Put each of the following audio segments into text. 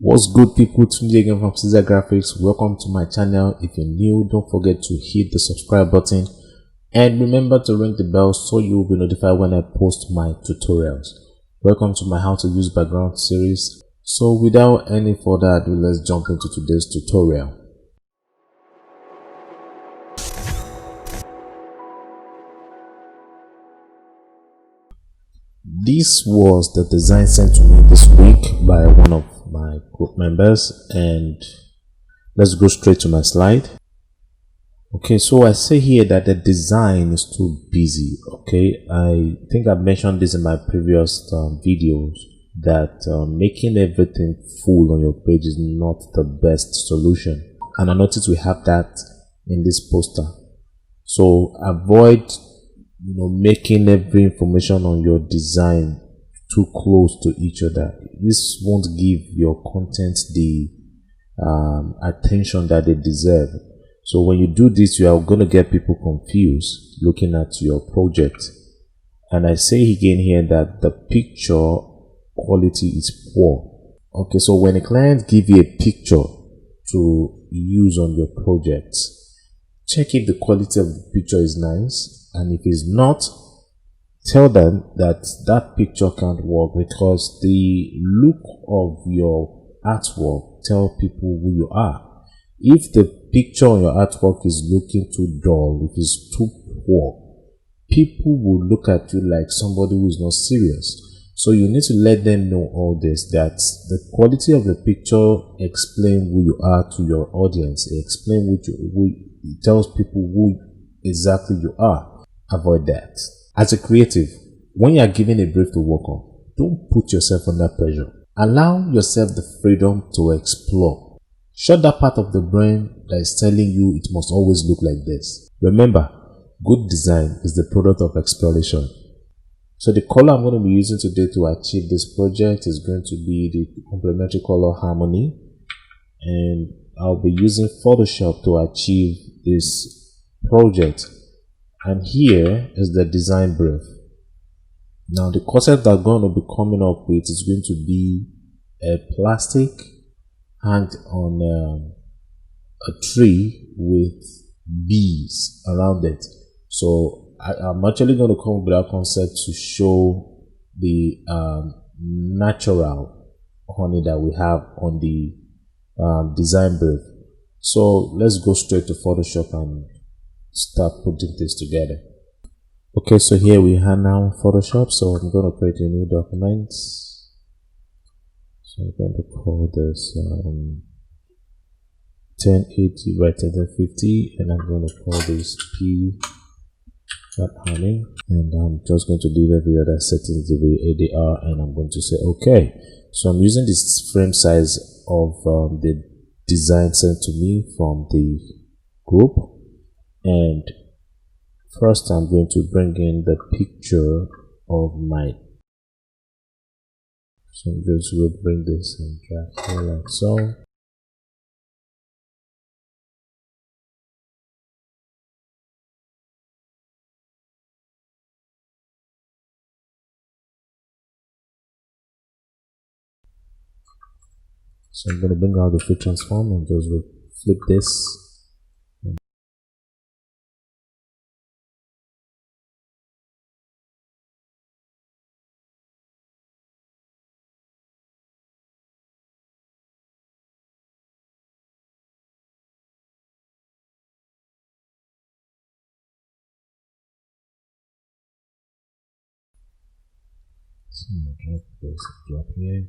What's good, people? Tunde again from Excercise Graphics. Welcome to my channel. If you're new, don't forget to hit the subscribe button and remember to ring the bell so you will be notified when I post my tutorials. Welcome to my how to use background series. So without any further ado, let's jump into today's tutorial. This was the design sent to me this week by one of my group members, and let's go straight to my slide. Okay, so I say here that the design is too busy. Okay, I think I mentioned this in my previous videos that making everything full on your page is not the best solution, and I noticed we have that in this poster. So avoid making every information on your design too close to each other. This won't give your content the attention that they deserve. So when you do this, you are going to get people confused looking at your project. And I say again here that the picture quality is poor. Okay, so when a client gives you a picture to use on your project, check if the quality of the picture is nice, and if it's not, tell them that that picture can't work, because the look of your artwork tell people who you are. If the picture on your artwork is looking too dull, if it's too poor, people will look at you like somebody who is not serious. So you need to let them know all this, that the quality of the picture explains who you are to your audience. It it tells people who exactly you are. Avoid that. As a creative, when you are given a brief to work on, don't put yourself under pressure. Allow yourself the freedom to explore. Shut that part of the brain that is telling you it must always look like this. Remember, good design is the product of exploration. So the color I'm going to be using today to achieve this project is going to be the complementary color harmony, and I'll be using Photoshop to achieve this project. And here is the design brief. Now the concept I'm going to be coming up with is going to be a plastic hanged on a tree with bees around it. So I'm actually going to come up with that concept to show the natural honey that we have on the design brief. So let's go straight to Photoshop and start putting this together. Okay, so here we are now in Photoshop. So I'm going to create a new document. So I'm going to call this 1080 by 1050, and I'm going to call this p.honey, and I'm just going to leave every other settings the way they are, and I'm going to say okay. So I'm using this frame size of the design sent to me from the group, and first I'm going to bring in the picture of my, so I'm just going to bring this and drag here like so. So I'm going to bring out the free transform and just flip this. So drop this, drop here.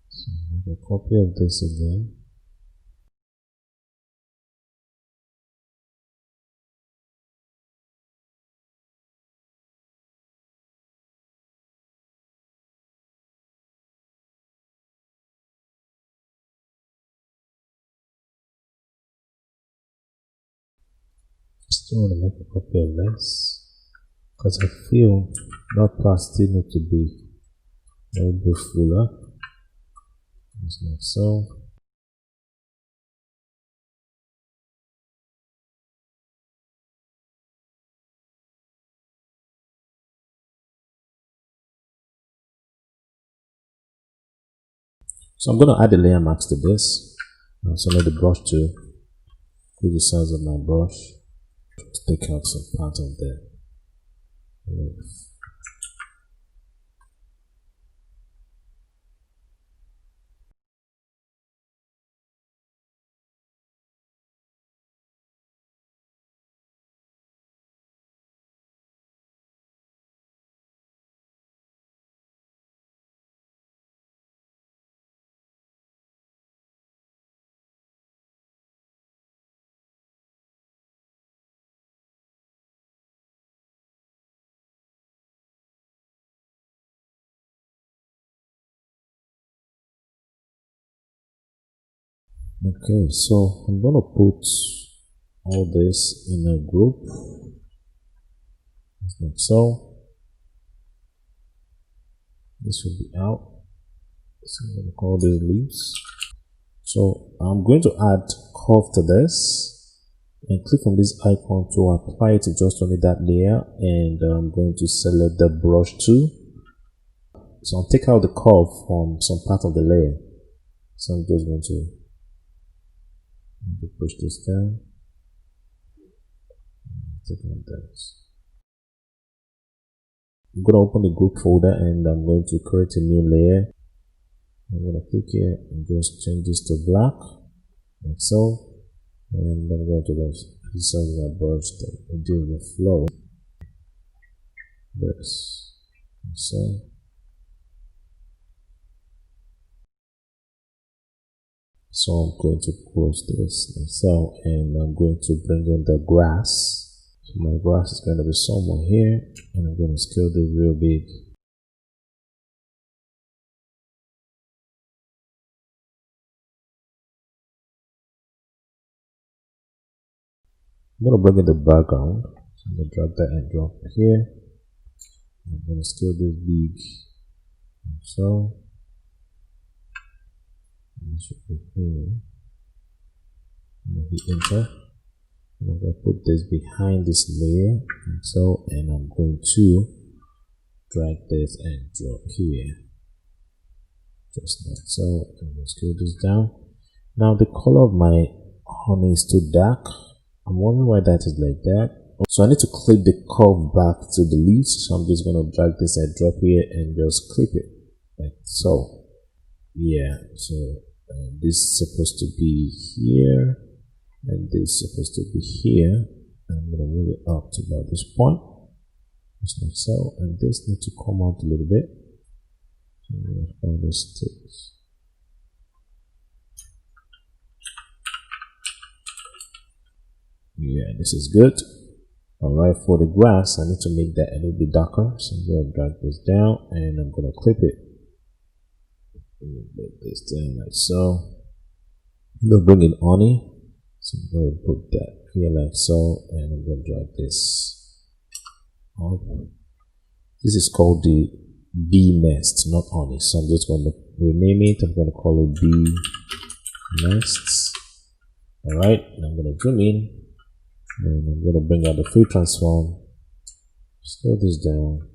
So make a copy of this again. Still want to make a copy of this. because I feel that plastic needs to be a little bit fuller, just like so. So I'm going to add a layer mask to this. I'll select the brush tool, with the size of my brush, to take out some part of the leaf. Okay, so I'm going to put all this in a group, just like so. This will be out. So I'm going to call these leaves. So I'm going to add curve to this and click on this icon to apply it to just only that layer, and I'm going to select the brush tool. So I'll take out the curve from some part of the layer. So I'm just going to push this down. Take out this. I'm going to open the group folder and I'm going to create a new layer. I'm going to click here and just change this to black, like so. And I'm going to just resize my brush to reduce the flow. This, like so. So I'm going to close this like so, and I'm going to bring in the grass. So my grass is going to be somewhere here, and I'm going to scale this real big. I'm going to bring in the background. So I'm going to drag that and drop here. I'm going to scale this big like so. And this should be here. I'm going to hit enter. And I'm going to put this behind this layer like so, and I'm going to drag this and drop here, just like so. I'm going to scale this down. Now the color of my honey is too dark. I'm wondering why that is like that. So I need to clip the curve back to the leaves. So I'm just going to drag this and drop here and just clip it like so. Yeah, so this is supposed to be here, and this is supposed to be here. I'm going to move it up to about this point, just like so. And this needs to come out a little bit. So I'm going to find those sticks. Yeah, this is good. Alright, for the grass, I need to make that a little bit darker. So I'm going to drag this down and I'm going to clip it. Make this down like so. I'm going to bring in honey. So I'm going to put that here like so, and I'm going to drag this up. This is called the bee nest, not honey. So I'm just going to rename it. I'm going to call it bee nests. Alright, and I'm going to zoom in. And I'm going to bring out the free transform, scale this down,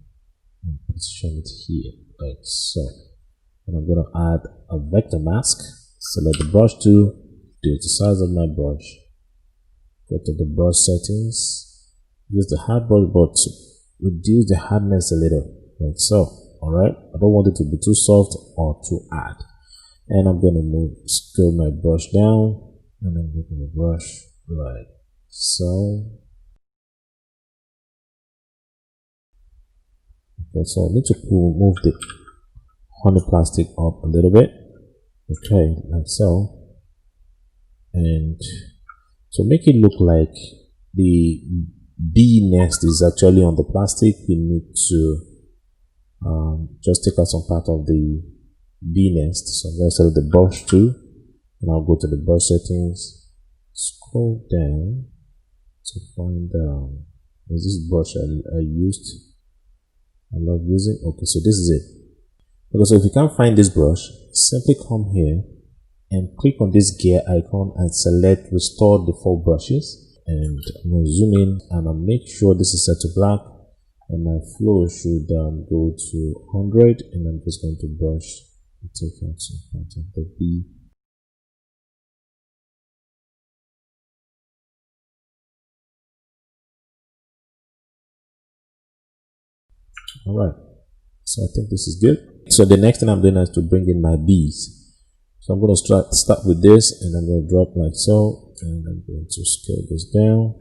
and position it here, like so. And I'm going to add a vector mask. Select the brush tool, reduce the size of my brush, go to the brush settings, use the hard brush, but reduce the hardness a little, like so. Alright, I don't want it to be too soft or too hard. And I'm going to scale my brush down, and I'm going to brush like so. Okay, so I need to move the honey plastic up a little bit. Okay, like so. And to make it look like the bee nest is actually on the plastic, we need to just take out some part of the bee nest. So I'm going to select the brush tool, and I'll go to the brush settings, scroll down to find There's this brush I love using. Okay, so this is it. Okay, so if you can't find this brush, simply come here and click on this gear icon and select restore default brushes. And I'm going to zoom in and I'll make sure this is set to black, and my flow should go to 100, and I'm just going to brush and take out some part of the B. Alright, so I think this is good. So the next thing I'm doing is to bring in my B's. So I'm going to start with this, and I'm going to drop like so, and I'm going to scale this down.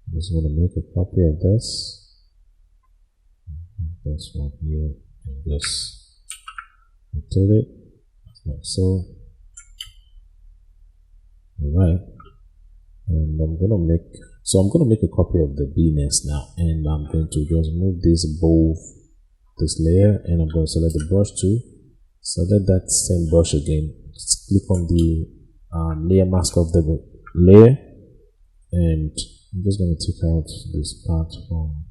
I'm just going to make a copy of this. This one here, and just rotate it like so. Alright, and I'm gonna make a copy of the B nest now, and I'm going to just move this above this layer, and I'm going to select the brush tool, select that same brush again, just click on the layer mask of the layer, and I'm just going to take out this part from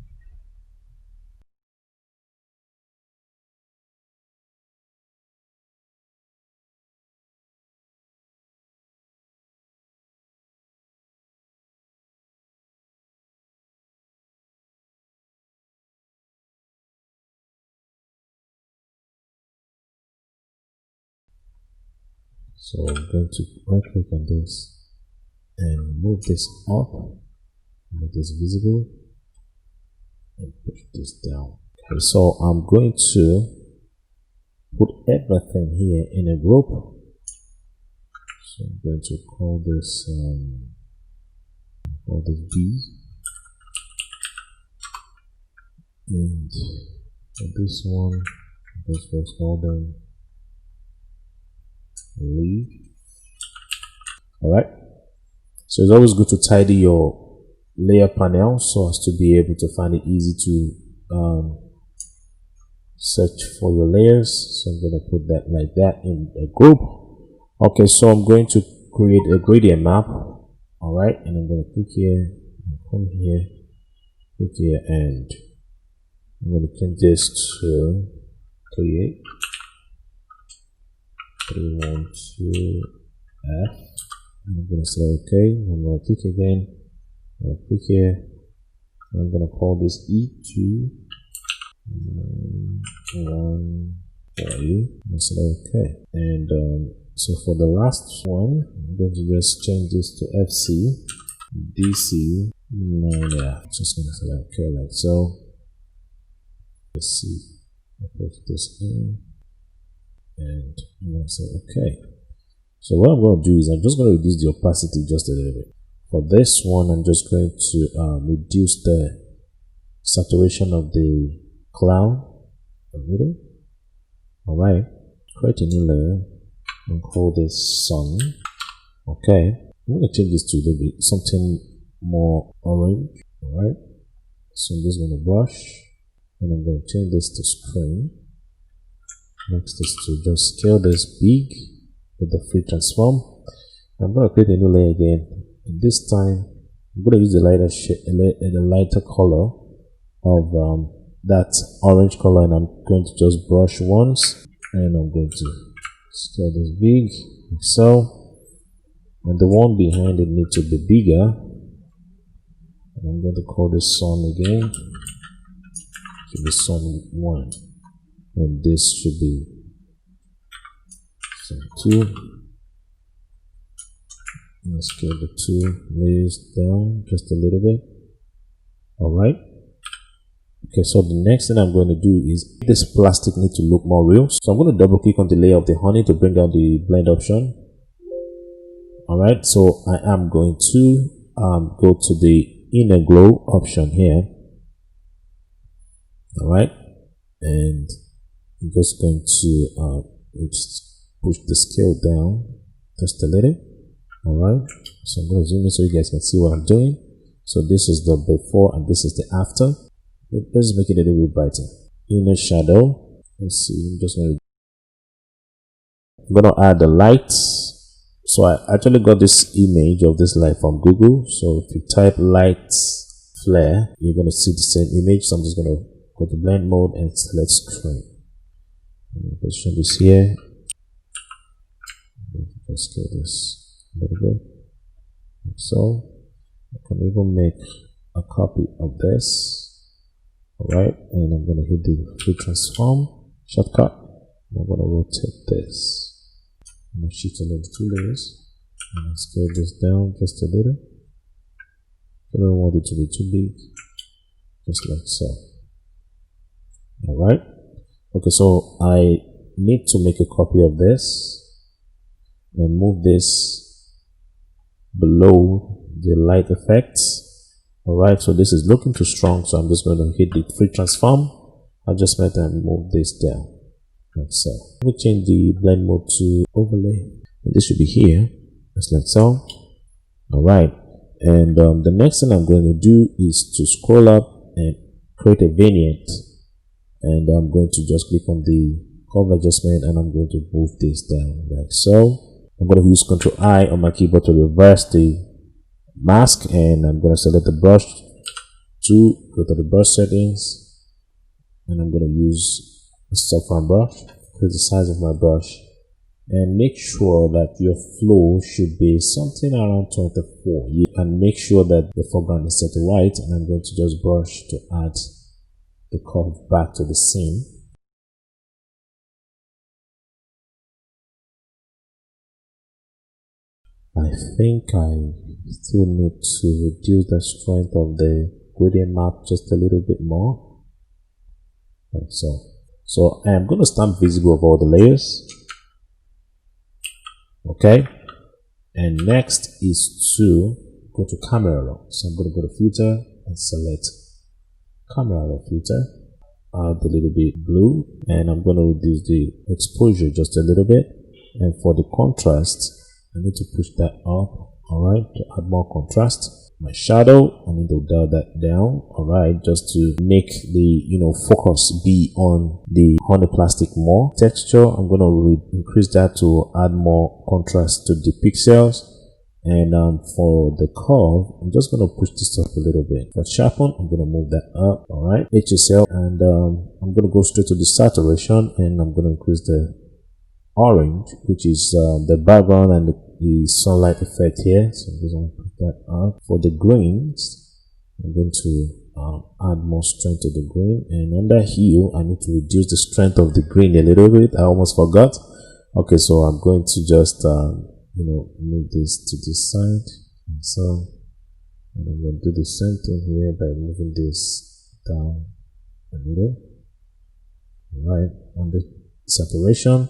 so I'm going to right click on this and move this up, make this visible, and push this down. Okay, so I'm going to put everything here in a group. So I'm going to call this B, and for this one, let's just call them leave. Alright, so it's always good to tidy your layer panel so as to be able to find it easy to search for your layers. So I'm going to put that like that in a group. Okay, so I'm going to create a gradient map. Alright, and I'm going to click here, come here, click here, and I'm going to change this to create 312 F. I'm going to say OK. I'm going to click again. I'm going to click here. I'm going to call this E2 1 for you. I'm going to say OK. And so for the last one, I'm going to just change this to FC DC 9F. Just going to say OK like so. Let's see. I'll put this in, and I'm going to say OK. So what I'm going to do is I'm just going to reduce the opacity just a little bit. For this one, I'm just going to reduce the saturation of the cloud a little. Alright, create a new layer and call this sun. Okay, I'm going to change this to a little bit, something more orange. Alright, so I'm just going to brush, and I'm going to change this to screen. Next is to just scale this big with the free transform. I'm going to create a new layer again, and this time I'm going to use the lighter color of that orange color, and I'm going to just brush once, and I'm going to scale this big like so, and the one behind it needs to be bigger, and I'm going to call this sun again. should be sun 1, and this should be sun 2. Let's get the 2 layers down just a little bit. Alright. Okay, so the next thing I'm going to do is this plastic need to look more real. So I'm going to double click on the layer of the honey to bring out the blend option. Alright, so I am going to go to the inner glow option here. Alright, and I'm just going to push the scale down just a little. Alright, so I'm going to zoom in so you guys can see what I'm doing. So this is the before and this is the after. Let's make it a little bit brighter. Inner shadow. Let's see, I'm gonna add the lights. So I actually got this image of this light from Google. So if you type lights flare, you're gonna see the same image. So I'm just gonna go to blend mode and select screen. Position this here. Let's get this a little bit. So I can even make a copy of this. Alright, and I'm going to hit the free transform shortcut. I'm going to rotate this. I'm going to shift select the 2 layers and scale this down just a little. I don't want it to be too big, just like so. Alright, okay, so I need to make a copy of this and move this below the light effects. Alright, so this is looking too strong, so I'm just going to hit the free transform adjustment and move this down like so. Let me change the blend mode to overlay, and this should be here just like so. Alright, and the next thing I'm going to do is to scroll up and create a vignette, and I'm going to just click on the curve adjustment and I'm going to move this down like so. I'm going to use Ctrl I on my keyboard to reverse the mask, and I'm going to select the brush to go to the brush settings, and I'm going to use a software brush, increase the size of my brush, and make sure that your flow should be something around 24. You can make sure that the foreground is set to white, and I'm going to just brush to add the curve back to the scene. I think I still need to reduce the strength of the gradient map just a little bit more, like so. So I am going to stamp visible of all the layers. Okay, and next is to go to camera raw. So I'm going to go to filter and select camera raw filter, add a little bit blue, and I'm going to reduce the exposure just a little bit, and for the contrast I need to push that up. Alright, to add more contrast. My shadow, I need to dial that down. Alright, just to make the focus be on the plastic more. Texture, I'm gonna increase that to add more contrast to the pixels. And for the curve, I'm just gonna push this up a little bit. For sharpen, I'm gonna move that up. Alright, HSL, and I'm gonna go straight to the saturation, and I'm gonna increase the orange, which is the background and the sunlight effect here. So I'm just going to put that up. For the greens, I'm going to add more strength to the green, and under hue I need to reduce the strength of the green a little bit. I almost forgot. Okay, so I'm going to just move this to this side, and so, and I'm going to do the same thing here by moving this down a little. Alright, on the saturation,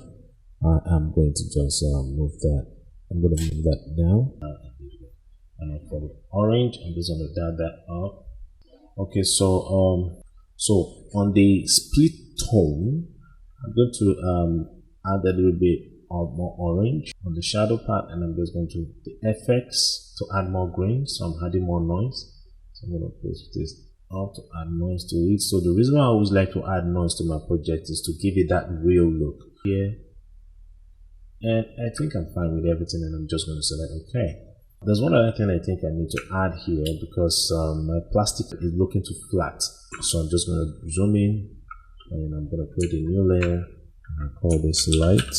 I'm going to just move that. I'm going to move that down. And for the orange, I'm just going to dial that up. Okay, so on the split tone, I'm going to add a little bit of more orange on the shadow part, and I'm just going to the FX to add more green. So I'm adding more noise. So I'm going to push this up to add noise to it. So the reason why I always like to add noise to my project is to give it that real look here. And I think I'm fine with everything, and I'm just going to select OK. There's one other thing I think I need to add here, because my plastic is looking too flat. So I'm just going to zoom in, and I'm going to create a new layer. I call this light.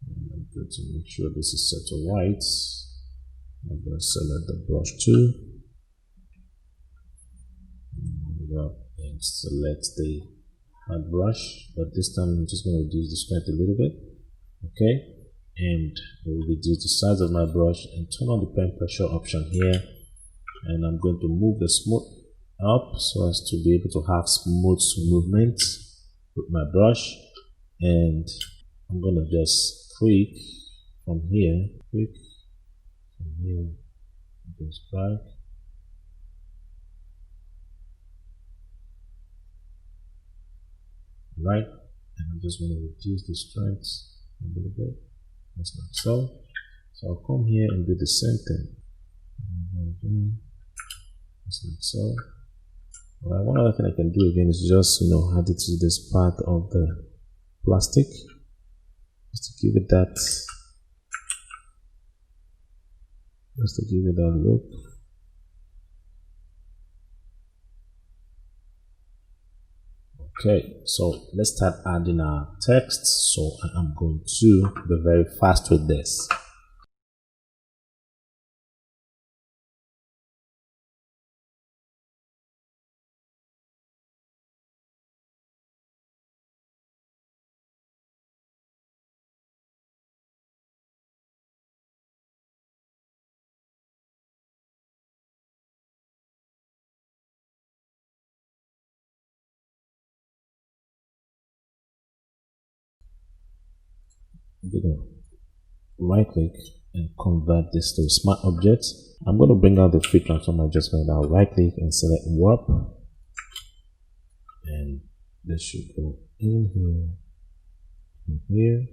And I'm going to make sure this is set to white. I'm going to select the brush tool. And select the hard brush, but this time I'm just going to reduce the strength a little bit. Okay, and we'll reduce the size of my brush and turn on the pen pressure option here, and I'm going to move the smooth up so as to be able to have smooth movements with my brush. And I'm going to just tweak from here, goes back, right, and I'm just going to reduce the strength a little bit, just like so. So I'll come here and do the same thing, just like so. Alright, one other thing I can do again is just add it to this part of the plastic, just to give it that look. Okay, so let's start adding our text. So I'm going to be very fast with this. I'm going to right click and convert this to a smart object. I'm going to bring out the free transform adjustment. I'll right click and select warp, and this should go in here.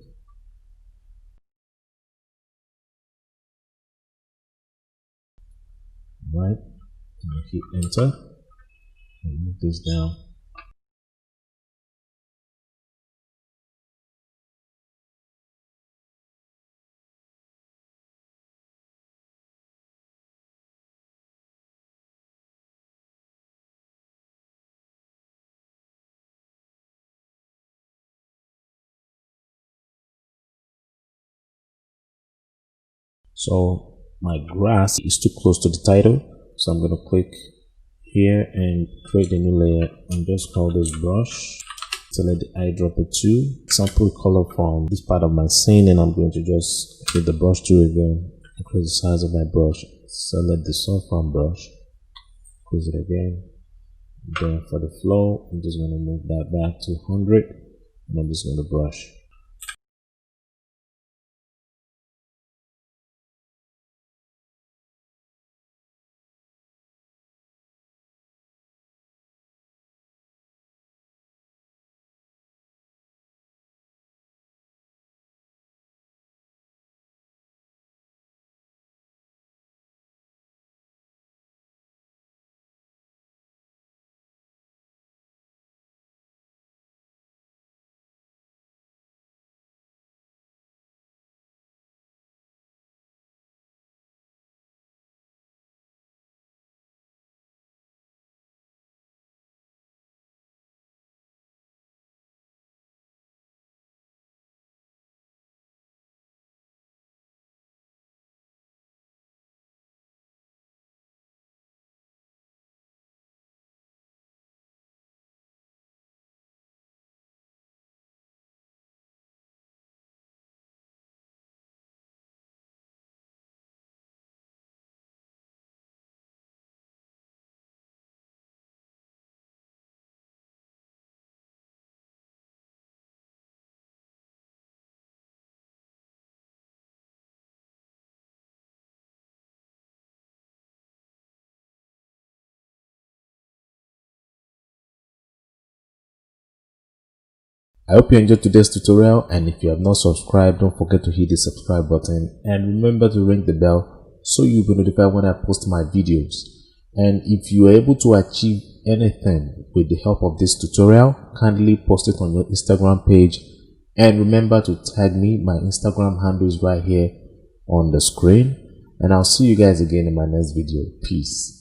Right, and I hit enter and move this down. So my grass is too close to the title, so I'm going to click here and create a new layer and just call this brush. Select the eyedropper 2, sample color from this part of my scene, and I'm going to just hit the brush tool again, increase the size of my brush. Select the soft from brush, increase it again. Then for the flow, I'm just going to move that back to 100, and I'm just going to brush. I hope you enjoyed today's tutorial, and if you have not subscribed, don't forget to hit the subscribe button and remember to ring the bell so you'll be notified when I post my videos. And if you are able to achieve anything with the help of this tutorial, kindly post it on your Instagram page, and remember to tag me. My Instagram handle is right here on the screen, and I'll see you guys again in my next video. Peace.